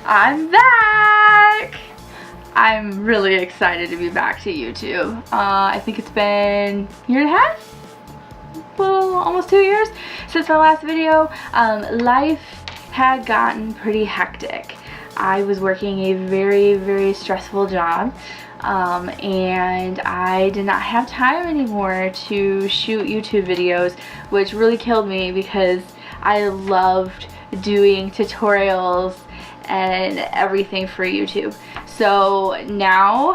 I'm back! I'm really excited to be back to YouTube. I think it's been a year and a half? Well, almost 2 years since my last video. Life had gotten pretty hectic. I was working a very stressful job, and I did not have time anymore to shoot YouTube videos, which really killed me because I loved doing tutorials and everything for YouTube. So now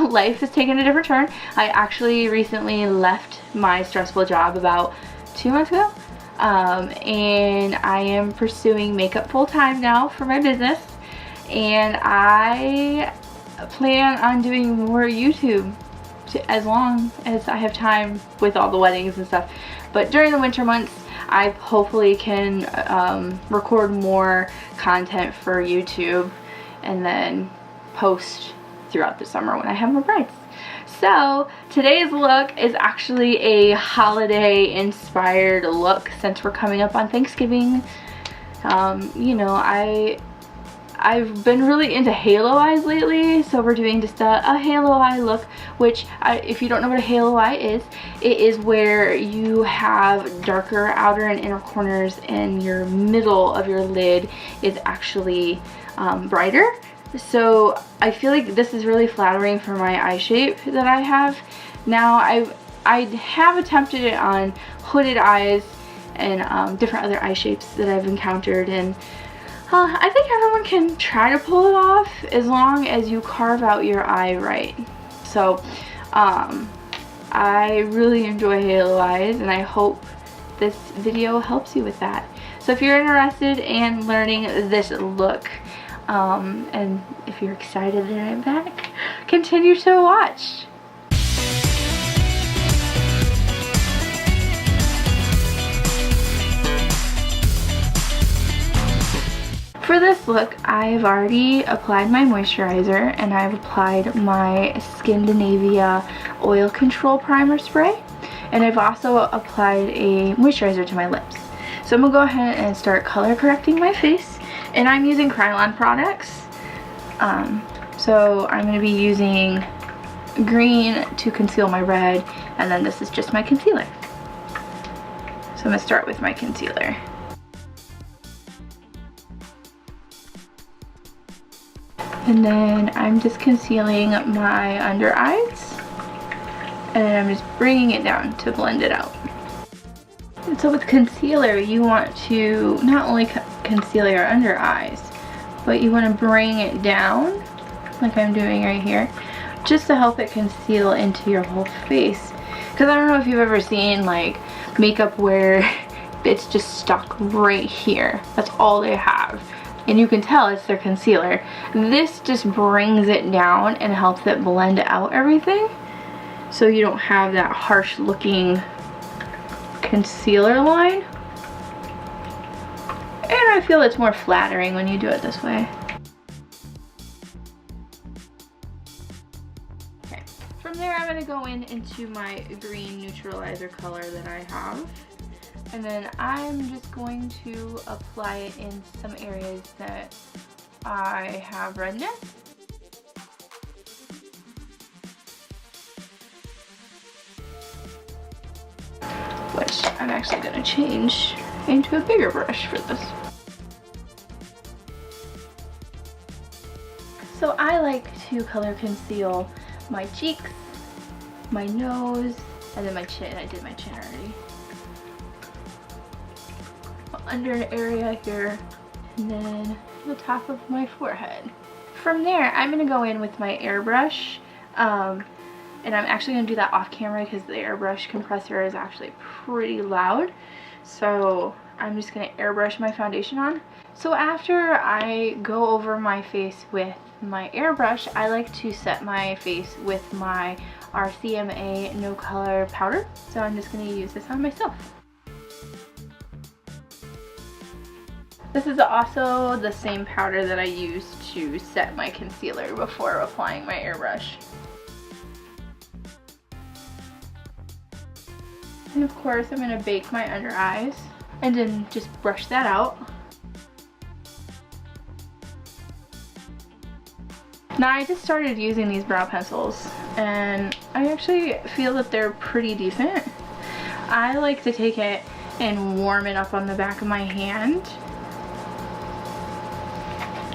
life has taken a different turn. I actually recently left my stressful job about 2 months ago, and I am pursuing makeup full-time now for my business, and I plan on doing more YouTube as long as I have time with all the weddings and stuff. But during the winter months, I hopefully can record more content for YouTube and then post throughout the summer when I have more brides. So today's look is actually a holiday inspired look since we're coming up on Thanksgiving. You know, I've been really into halo eyes lately, so we're doing just a halo eye look, which if you don't know what a halo eye is, it is where you have darker outer and inner corners and your middle of your lid is actually brighter. So I feel like this is really flattering for my eye shape that I have. Now I have attempted it on hooded eyes and different other eye shapes that I've encountered, and I think everyone can try to pull it off as long as you carve out your eye right. So I really enjoy halo eyes, and I hope this video helps you with that. So if you're interested in learning this look, and if you're excited that I'm back, continue to watch. For this look, I've already applied my moisturizer, and I've applied my Scandinavia Oil Control Primer Spray, and I've also applied a moisturizer to my lips. So I'm going to go ahead and start color correcting my face, and I'm using Krylon products. So I'm going to be using green to conceal my red, and then this is just my concealer. So I'm going to start with my concealer. And then I'm just concealing my under eyes, and then I'm just bringing it down to blend it out. And so with concealer, you want to not only conceal your under eyes, but you want to bring it down like I'm doing right here, just to help it conceal into your whole face. Because I don't know if you've ever seen like makeup where it's just stuck right here. That's all they have. And you can tell it's their concealer. This just brings it down and helps it blend out everything, so you don't have that harsh looking concealer line. And I feel it's more flattering when you do it this way. Okay, from there I'm going to go into my green neutralizer color that I have. And then I'm just going to apply it in some areas that I have redness. Which I'm actually going to change into a bigger brush for this. So I like to color conceal my cheeks, my nose, and then my chin. I did my chin already. Under an area here, and then the top of my forehead. From there, I'm going to go in with my airbrush, and I'm actually going to do that off camera because the airbrush compressor is actually pretty loud. So I'm just going to airbrush my foundation on. So after I go over my face with my airbrush, I like to set my face with my RCMA No Color powder. So I'm just going to use this on myself. This is also the same powder that I used to set my concealer before applying my airbrush. And of course I'm going to bake my under eyes and then just brush that out. Now I just started using these brow pencils and I actually feel that they're pretty decent. I like to take it and warm it up on the back of my hand.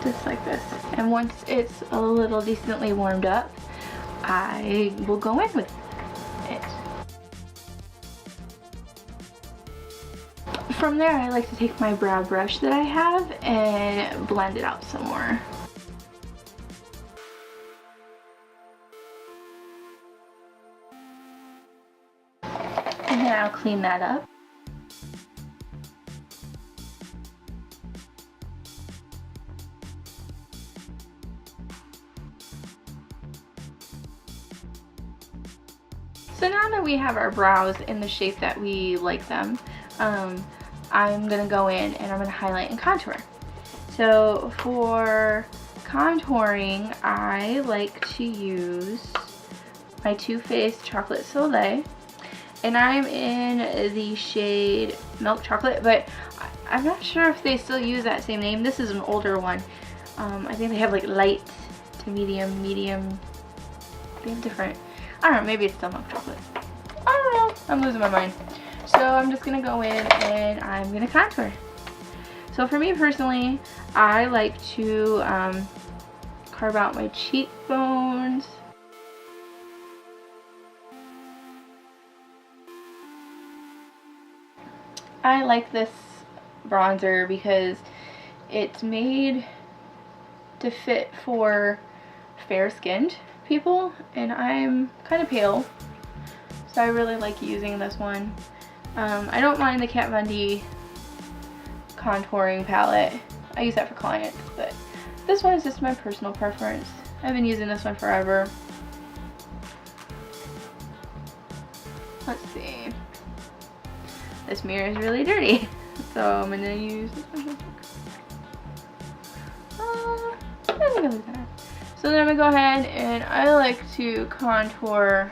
Just like this. And once it's a little decently warmed up, I will go in with it. From there, I like to take my brow brush that I have and blend it out some more. And then I'll clean that up. So now that we have our brows in the shape that we like them, I'm gonna go in and I'm gonna highlight and contour. So for contouring, I like to use my Too Faced Chocolate Soleil, and I'm in the shade Milk Chocolate, but I'm not sure if they still use that same name. This is an older one. I think they have like light to medium, they have different, I don't know, maybe it's still Milk Chocolate. I don't know, I'm losing my mind. So I'm just gonna go in and I'm gonna contour. So for me personally, I like to carve out my cheekbones. I like this bronzer because it's made to fit for fair-skinned people, and I'm kind of pale, so I really like using this one. I don't mind the Kat Von D contouring palette. I use that for clients, but this one is just my personal preference. I've been using this one forever. Let's see. This mirror is really dirty, so I'm gonna use this one. I think I'll leave that. So then I'm gonna go ahead and I like to contour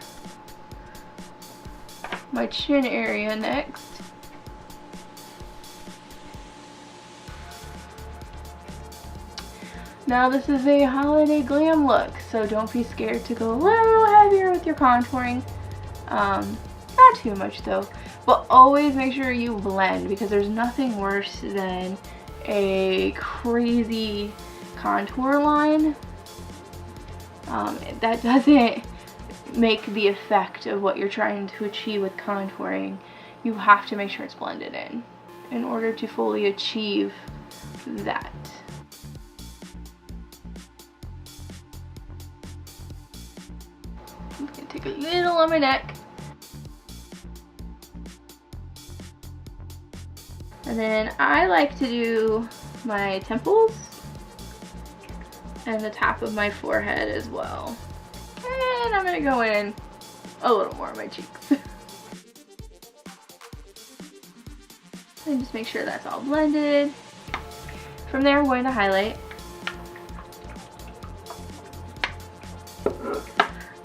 my chin area next. Now this is a holiday glam look, so don't be scared to go a little heavier with your contouring. Not too much though, but always make sure you blend, because there's nothing worse than a crazy contour line that doesn't make the effect of what you're trying to achieve with contouring. You have to make sure it's blended in order to fully achieve that. I'm gonna take a little on my neck. And then I like to do my temples and the top of my forehead as well. And I'm gonna go in a little more on my cheeks. And just make sure that's all blended. From there, I'm going to highlight.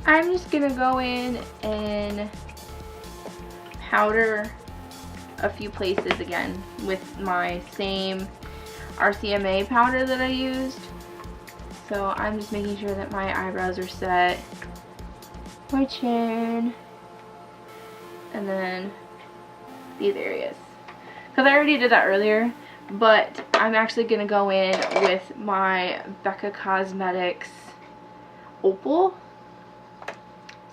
I'm just gonna go in and powder a few places again with my same RCMA powder that I used. So I'm just making sure that my eyebrows are set, my chin, and then these areas. Because I already did that earlier, but I'm actually going to go in with my Becca Cosmetics Opal.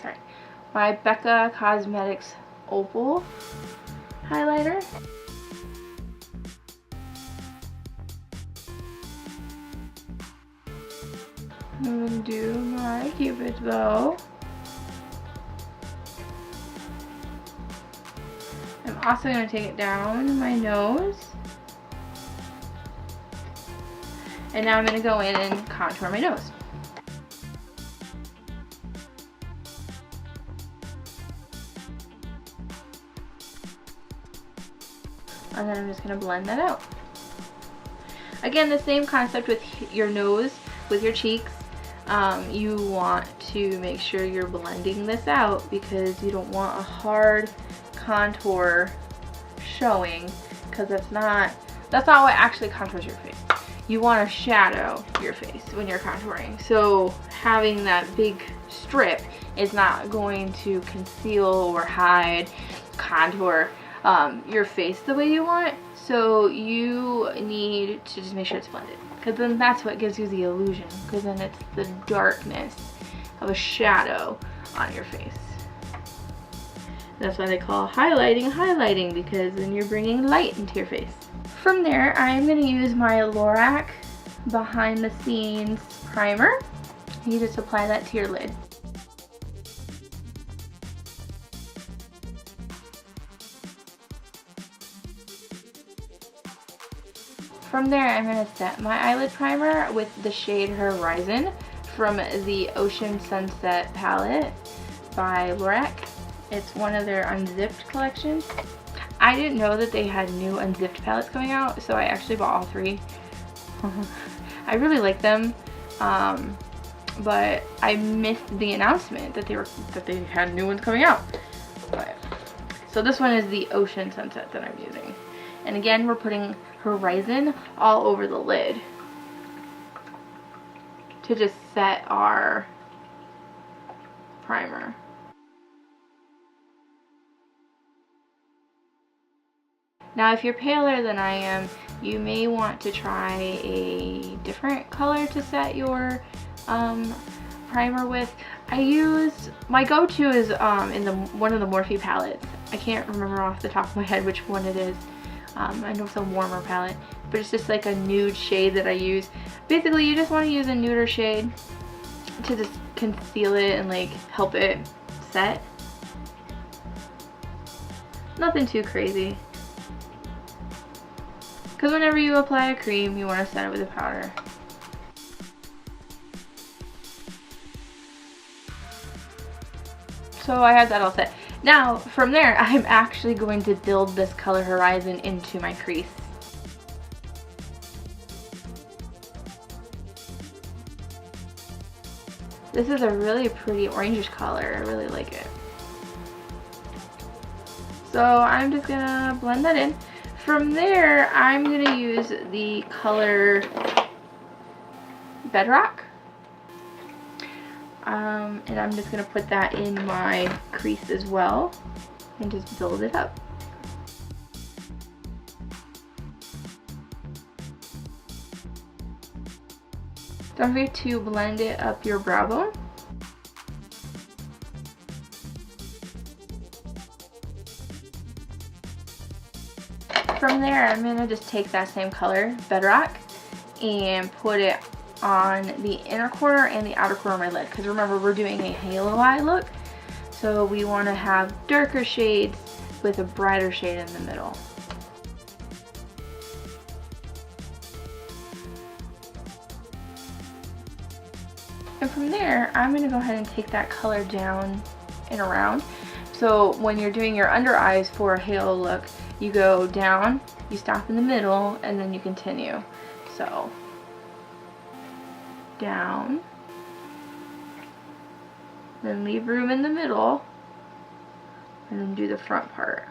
Sorry, my Becca Cosmetics Opal highlighter. I'm going to do my Cupid's bow. I'm also going to take it down my nose. And now I'm going to go in and contour my nose. And then I'm just going to blend that out. Again, the same concept with your nose, with your cheeks. You want to make sure you're blending this out because you don't want a hard contour showing, because that's not what actually contours your face. you want to shadow your face when you're contouring. So having that big strip is not going to conceal or hide, contour your face the way you want. So you need to just make sure it's blended, because then that's what gives you the illusion, because then it's the darkness of a shadow on your face. That's why they call highlighting, because then you're bringing light into your face. From there, I'm going to use my Lorac Behind the Scenes primer. You just apply that to your lid. From there, I'm going to set my eyelid primer with the shade Horizon from the Ocean Sunset palette by Lorac. It's one of their Unzipped collections. I didn't know that they had new Unzipped palettes coming out, so I actually bought all three. I really like them, but I missed the announcement that they had new ones coming out. So this one is the Ocean Sunset that I'm using. And again, we're putting Horizon all over the lid to just set our primer. Now, if you're paler than I am, you may want to try a different color to set your primer with. My go-to is in one of the Morphe palettes. I can't remember off the top of my head which one it is. I know it's a warmer palette, but it's just like a nude shade that I use. Basically, you just want to use a nuder shade to just conceal it and like help it set. Nothing too crazy. Because whenever you apply a cream, you want to set it with a powder. So I have that all set. Now, from there, I'm actually going to build this color Horizon into my crease. This is a really pretty orangish color. I really like it. So I'm just gonna blend that in. From there, I'm gonna use the color Bedrock. And I'm just gonna put that in my crease as well and just build it up. Don't forget to blend it up your brow bone. From there, I'm gonna just take that same color, Bedrock, and put it on the inner corner and the outer corner of my lid, because remember, we're doing a halo eye look, so we want to have darker shades with a brighter shade in the middle. And from there, I'm going to go ahead and take that color down and around. So when you're doing your under eyes for a halo look, you go down, you stop in the middle, and then you continue. So down, then leave room in the middle, and then do the front part,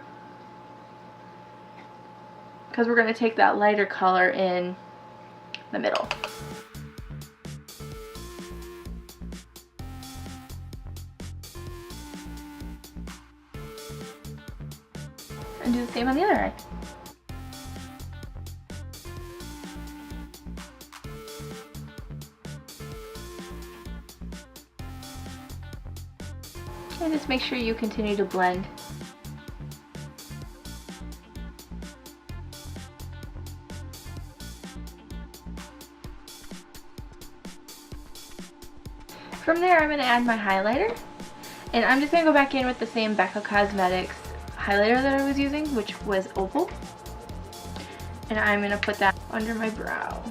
because we're going to take that lighter color in the middle. And do the same on the other eye. And just make sure you continue to blend. From there, I'm going to add my highlighter. And I'm just going to go back in with the same Becca Cosmetics highlighter that I was using, which was Opal. And I'm going to put that under my brow.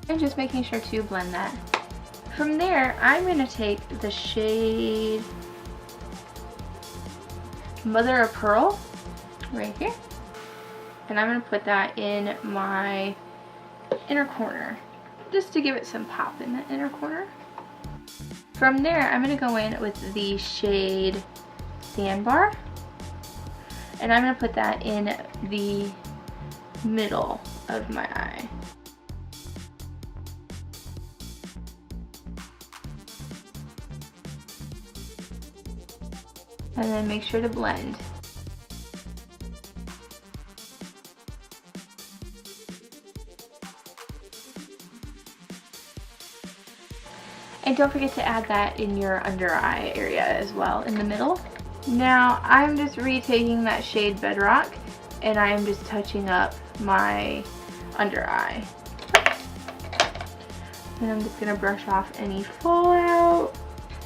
And just making sure to blend that. From there, I'm going to take the shade Mother of Pearl right here, and I'm going to put that in my inner corner just to give it some pop in the inner corner. From there, I'm going to go in with the shade Sandbar, And I'm going to put that in the middle of my eye. And then make sure to blend. And don't forget to add that in your under eye area as well, in the middle. Now I'm just retaking that shade Bedrock, and I am just touching up my under eye. And I'm just gonna brush off any fallout.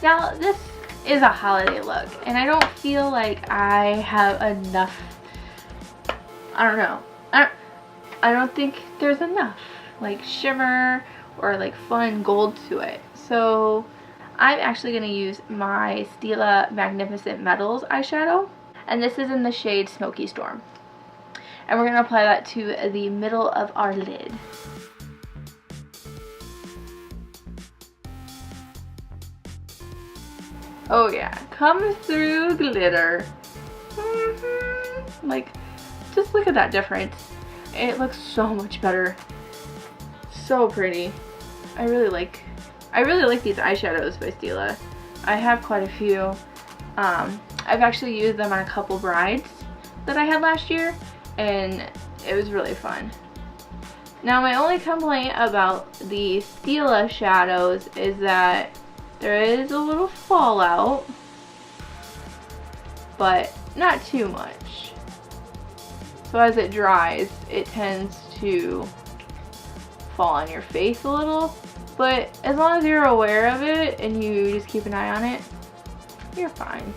Now this is a holiday look, and I don't feel like I have enough, I don't know, I don't think there's enough like shimmer or like fun gold to it. So I'm actually going to use my Stila Magnificent Metals eyeshadow, and this is in the shade Smoky Storm. And we're going to apply that to the middle of our lid. Oh yeah, comes through glitter. Like, just look at that difference. It looks so much better. So pretty. I really like these eyeshadows by Stila. I have quite a few. I've actually used them on a couple brides that I had last year, and it was really fun. Now my only complaint about the Stila shadows is that there is a little fallout, but not too much. So as it dries, it tends to fall on your face a little. But as long as you're aware of it and you just keep an eye on it, you're fine.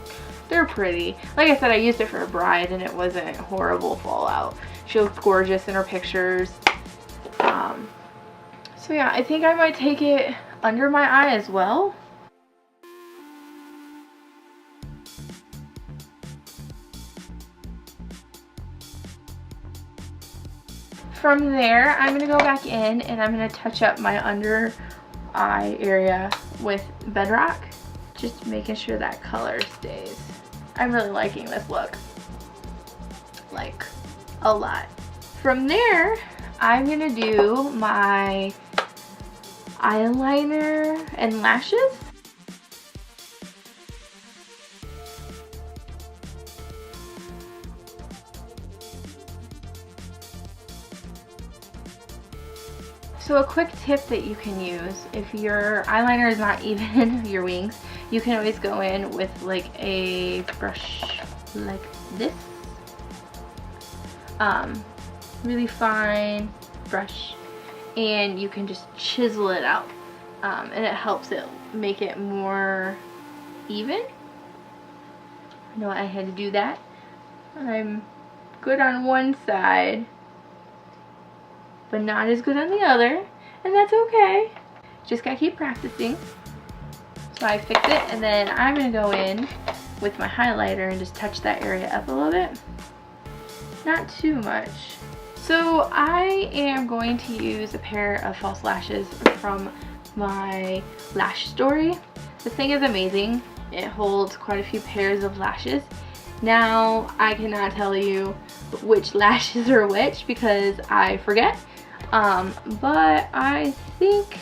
They're pretty. Like I said, I used it for a bride and it wasn't horrible fallout. She looked gorgeous in her pictures. So yeah, I think I might take it under my eye as well. From there, I'm going to go back in and I'm going to touch up my under eye area with Bedrock. Just making sure that color stays. I'm really liking this look. Like, a lot. From there, I'm going to do my eyeliner and lashes. So a quick tip that you can use, if your eyeliner is not even your wings, you can always go in with like a brush like this. Really fine brush, and you can just chisel it out, and it helps it make it more even. I know I had to do that. I'm good on one side, but not as good on the other, and that's okay. Just gotta keep practicing. So I fix it, and then I'm gonna go in with my highlighter and just touch that area up a little bit. Not too much. So I am going to use a pair of false lashes from my Lash Story. This thing is amazing. It holds quite a few pairs of lashes. Now I cannot tell you which lashes are which because I forget. But I think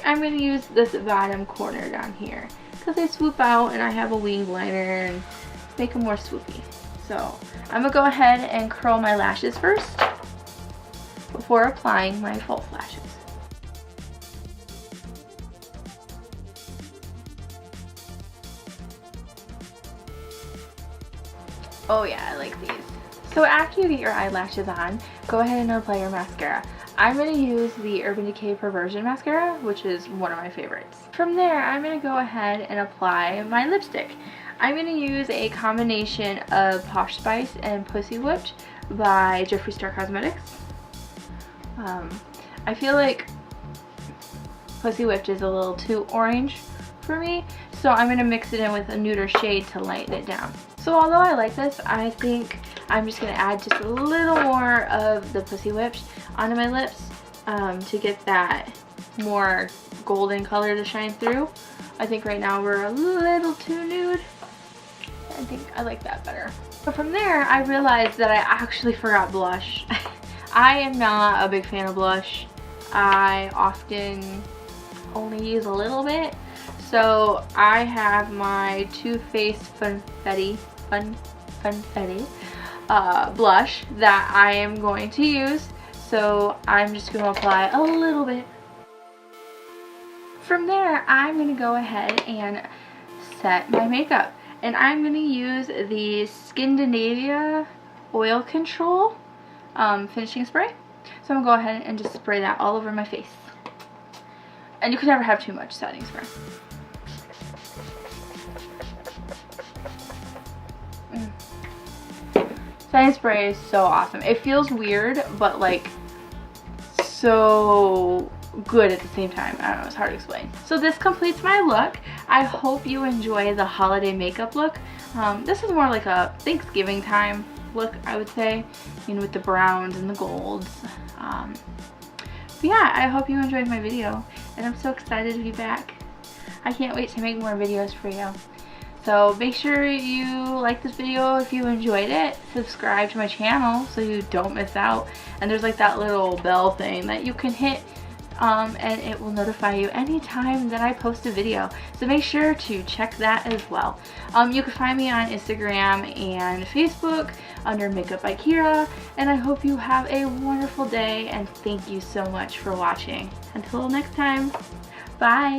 I'm going to use this bottom corner down here because they swoop out and I have a wing liner and make them more swoopy. So I'm going to go ahead and curl my lashes first before applying my false lashes. Oh yeah, I like these. So after you get your eyelashes on, go ahead and apply your mascara. I'm going to use the Urban Decay Perversion Mascara, which is one of my favorites. From there, I'm going to go ahead and apply my lipstick. I'm going to use a combination of Posh Spice and Pussy Whipped by Jeffree Star Cosmetics. I feel like Pussy Whipped is a little too orange for me, so I'm going to mix it in with a nuder shade to lighten it down. So although I like this, I think I'm just going to add just a little more of the Pussy Whipped onto my lips to get that more golden color to shine through. I think right now we're a little too nude. I think I like that better. But from there, I realized that I actually forgot blush. I am not a big fan of blush. I often only use a little bit. So I have my Too Faced Funfetti blush that I am going to use. So I'm just going to apply a little bit. From there, I'm going to go ahead and set my makeup. And I'm going to use the Skindinavia Oil Control finishing spray. So I'm going to go ahead and just spray that all over my face. And you can never have too much setting spray. Setting spray is so awesome. It feels weird, but like so good at the same time. I don't know, it's hard to explain. So this completes my look. I hope you enjoy the holiday makeup look. This is more like a Thanksgiving time look, I would say, you know, with the browns and the golds. But yeah, I hope you enjoyed my video, and I'm so excited to be back. I can't wait to make more videos for you. So make sure you like this video if you enjoyed it. Subscribe to my channel so you don't miss out. And there's like that little bell thing that you can hit and it will notify you anytime that I post a video. So make sure to check that as well. You can find me on Instagram and Facebook under Makeup by Keria. And I hope you have a wonderful day, and thank you so much for watching. Until next time, bye!